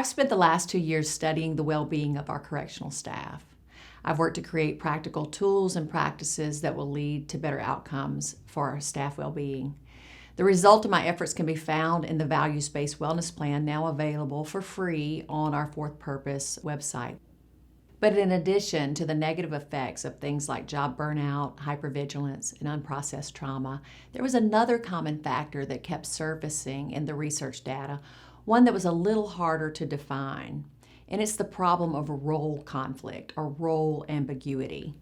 I've spent the last 2 years studying the well-being of our correctional staff. I've worked to create practical tools and practices that will lead to better outcomes for our staff well-being. The result of my efforts can be found in the Values-Based Wellness Plan, now available for free on our Fourth Purpose website. But in addition to the negative effects of things like job burnout, hypervigilance, and unprocessed trauma, there was another common factor that kept surfacing in the research data, one that was a little harder to define, and it's the problem of role conflict or role ambiguity.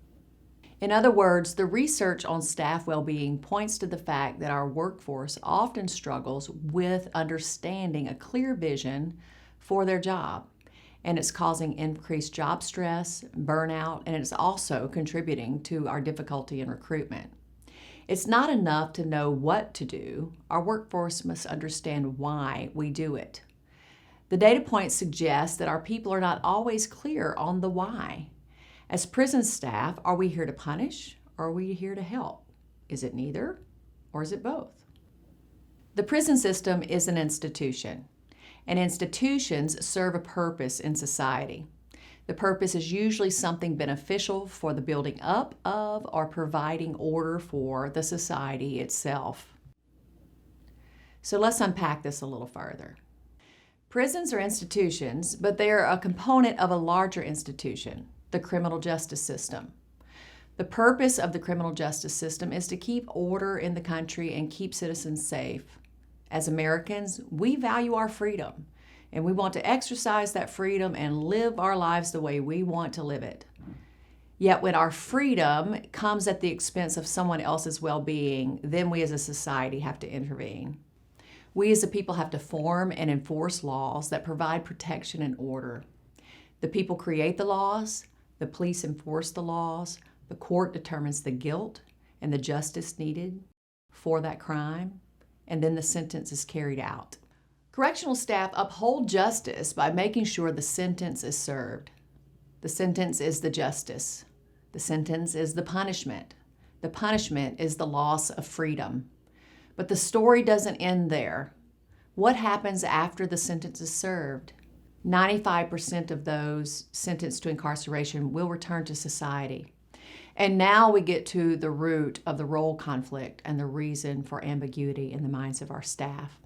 In other words, the research on staff well-being points to the fact that our workforce often struggles with understanding a clear vision for their job. And it's causing increased job stress, burnout, and it's also contributing to our difficulty in recruitment. It's not enough to know what to do. Our workforce must understand why we do it. The data points suggest that our people are not always clear on the why. As prison staff, are we here to punish or are we here to help? Is it neither or is it both? The prison system is an institution, and institutions serve a purpose in society. The purpose is usually something beneficial for the building up of or providing order for the society itself. So let's unpack this a little further. Prisons are institutions, but they are a component of a larger institution, the criminal justice system. The purpose of the criminal justice system is to keep order in the country and keep citizens safe. As Americans, we value our freedom, and we want to exercise that freedom and live our lives the way we want to live it. Yet when our freedom comes at the expense of someone else's well-being, then we as a society have to intervene. We as a people have to form and enforce laws that provide protection and order. The people create the laws, the police enforce the laws, the court determines the guilt and the justice needed for that crime, and then the sentence is carried out. Correctional staff uphold justice by making sure the sentence is served. The sentence is the justice. The sentence is the punishment. The punishment is the loss of freedom. But the story doesn't end there. What happens after the sentence is served? 95% of those sentenced to incarceration will return to society. And now we get to the root of the role conflict and the reason for ambiguity in the minds of our staff.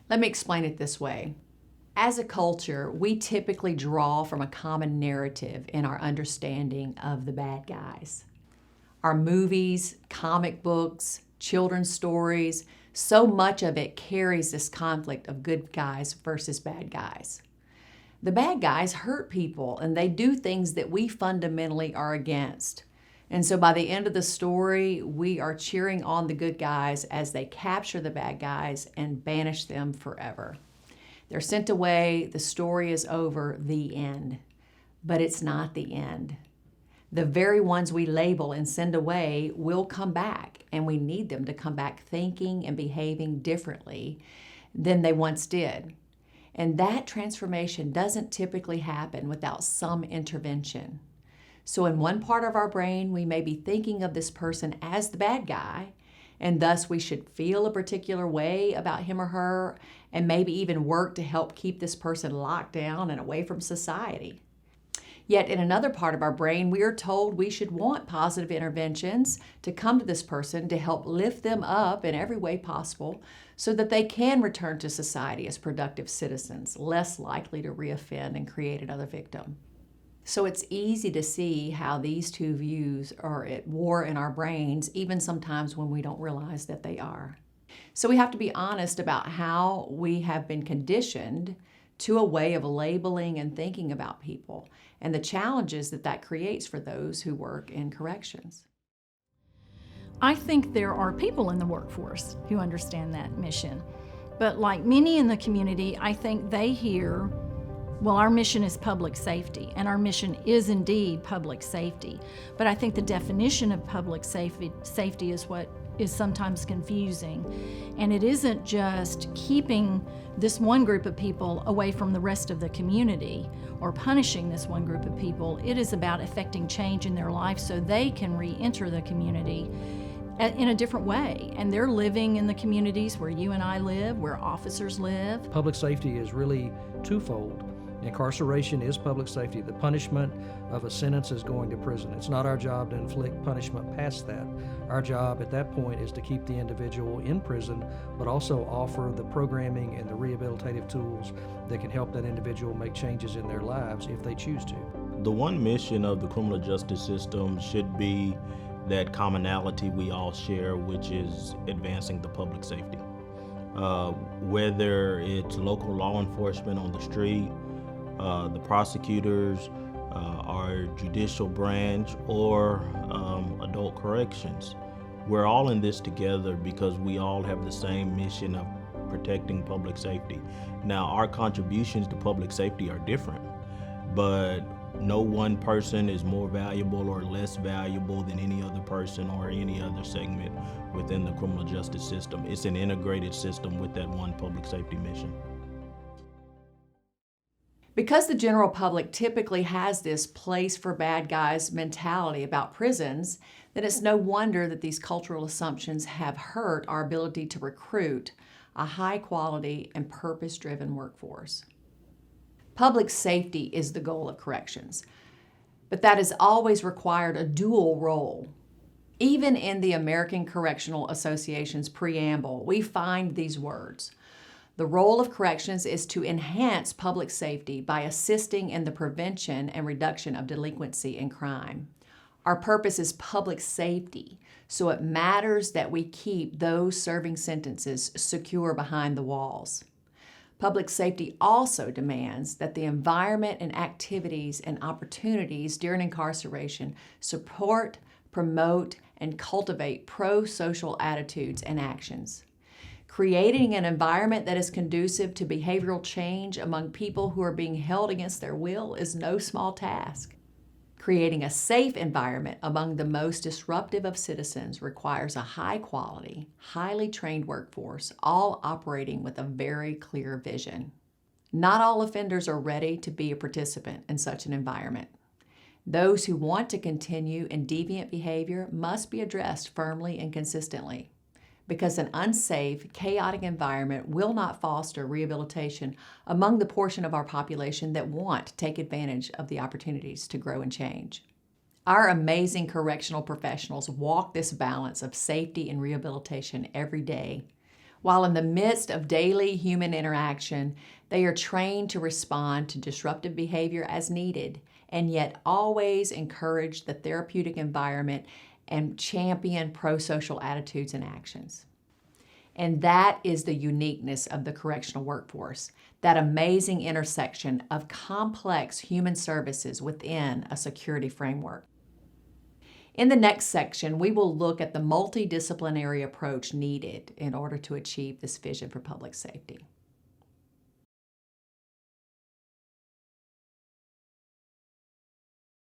Let me explain it this way. As a culture, we typically draw from a common narrative in our understanding of the bad guys. Our movies, comic books, children's stories, so much of it carries this conflict of good guys versus bad guys. The bad guys hurt people and they do things that we fundamentally are against. And so by the end of the story, we are cheering on the good guys as they capture the bad guys and banish them forever. They're sent away, the story is over, the end. But it's not the end. The very ones we label and send away will come back, and we need them to come back thinking and behaving differently than they once did. And that transformation doesn't typically happen without some intervention. So in one part of our brain, we may be thinking of this person as the bad guy, and thus we should feel a particular way about him or her, and maybe even work to help keep this person locked down and away from society. Yet in another part of our brain, we are told we should want positive interventions to come to this person to help lift them up in every way possible so that they can return to society as productive citizens, less likely to reoffend and create another victim. So it's easy to see how these two views are at war in our brains, even sometimes when we don't realize that they are. So we have to be honest about how we have been conditioned to a way of labeling and thinking about people and the challenges that that creates for those who work in corrections. I think there are people in the workforce who understand that mission. But like many in the community, I think they hear, well, our mission is public safety, and our mission is indeed public safety. But I think the definition of public safety is what is sometimes confusing. And it isn't just keeping this one group of people away from the rest of the community or punishing this one group of people. It is about effecting change in their life so they can re-enter the community in a different way. And they're living in the communities where you and I live, where officers live. Public safety is really twofold. Incarceration is public safety. The punishment of a sentence is going to prison. It's not our job to inflict punishment past that. Our job at that point is to keep the individual in prison, but also offer the programming and the rehabilitative tools that can help that individual make changes in their lives if they choose to. The one mission of the criminal justice system should be that commonality we all share, which is advancing the public safety. Whether it's local law enforcement on the street, the prosecutors, our judicial branch, or adult corrections. We're all in this together because we all have the same mission of protecting public safety. Now, our contributions to public safety are different, but no one person is more valuable or less valuable than any other person or any other segment within the criminal justice system. It's an integrated system with that one public safety mission. Because the general public typically has this place for bad guys mentality about prisons, then it's no wonder that these cultural assumptions have hurt our ability to recruit a high quality and purpose-driven workforce. Public safety is the goal of corrections, but that has always required a dual role. Even in the American Correctional Association's preamble, we find these words. The role of corrections is to enhance public safety by assisting in the prevention and reduction of delinquency and crime. Our purpose is public safety, so it matters that we keep those serving sentences secure behind the walls. Public safety also demands that the environment and activities and opportunities during incarceration support, promote, and cultivate pro-social attitudes and actions. Creating an environment that is conducive to behavioral change among people who are being held against their will is no small task. Creating a safe environment among the most disruptive of citizens requires a high-quality, highly trained workforce, all operating with a very clear vision. Not all offenders are ready to be a participant in such an environment. Those who want to continue in deviant behavior must be addressed firmly and consistently, because an unsafe, chaotic environment will not foster rehabilitation among the portion of our population that want to take advantage of the opportunities to grow and change. Our amazing correctional professionals walk this balance of safety and rehabilitation every day. While in the midst of daily human interaction, they are trained to respond to disruptive behavior as needed, and yet always encourage the therapeutic environment and champion pro-social attitudes and actions. And that is the uniqueness of the correctional workforce, that amazing intersection of complex human services within a security framework. In the next section, we will look at the multidisciplinary approach needed in order to achieve this vision for public safety.